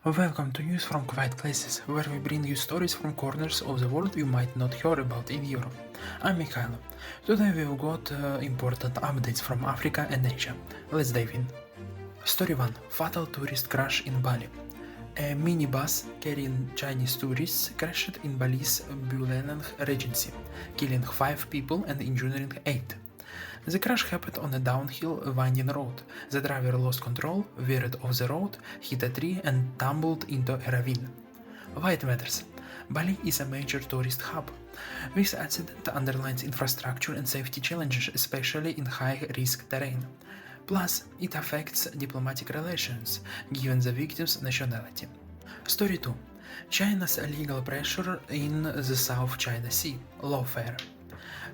Welcome to News from Quiet Places, where we bring you stories from corners of the world you might not hear about in Europe. I'm Mikhailo. Today we've got important updates from Africa and Asia. Let's dive in. Story 1. Fatal tourist crash in Bali. A minibus carrying Chinese tourists crashed in Bali's Buleleng Regency, killing 5 people and injuring 8. The crash happened on a downhill, winding road. The driver lost control, veered off the road, hit a tree, and tumbled into a ravine. Why it matters? Bali is a major tourist hub. This accident underlines infrastructure and safety challenges, especially in high-risk terrain. Plus, it affects diplomatic relations, given the victim's nationality. Story 2. China's legal pressure in the South China Sea, lawfare.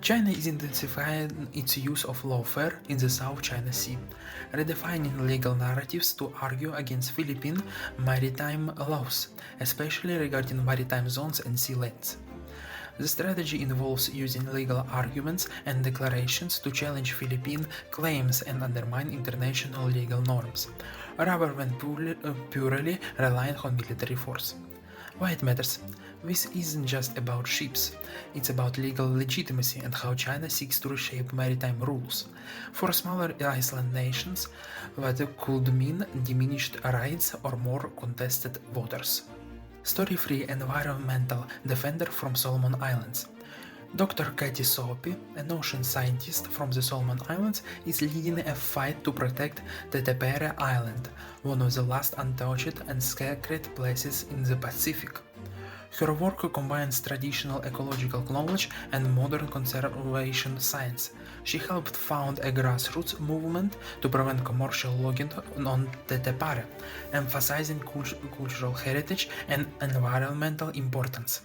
China is intensifying its use of lawfare in the South China Sea, redefining legal narratives to argue against Philippine maritime laws, especially regarding maritime zones and sea lanes. The strategy involves using legal arguments and declarations to challenge Philippine claims and undermine international legal norms, rather than purely relying on military force. Why it matters? This isn't just about ships, it's about legal legitimacy and how China seeks to reshape maritime rules. For smaller island nations, that could mean diminished rights or more contested waters. Story 3. Environmental defender from Solomon Islands. Dr. Katie Soapy, an ocean scientist from the Solomon Islands, is leading a fight to protect Tetepere Island, one of the last untouched and sacred places in the Pacific. Her work combines traditional ecological knowledge and modern conservation science. She helped found a grassroots movement to prevent commercial logging on Tetepare, emphasizing cultural heritage and environmental importance.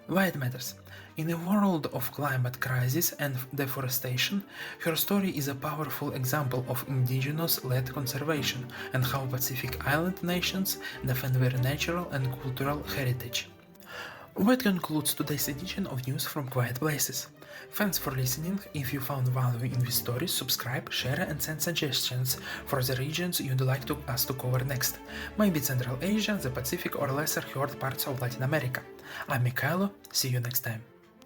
Why it matters? In a world of climate crisis and deforestation, her story is a powerful example of indigenous-led conservation and how Pacific Island nations defend their natural and cultural heritage. That concludes today's edition of News from Quiet Places. Thanks for listening. If you found value in these stories, subscribe, share and send suggestions for the regions you'd like us to cover next. Maybe Central Asia, the Pacific or lesser heard parts of Latin America. I'm Mikhailo, see you next time.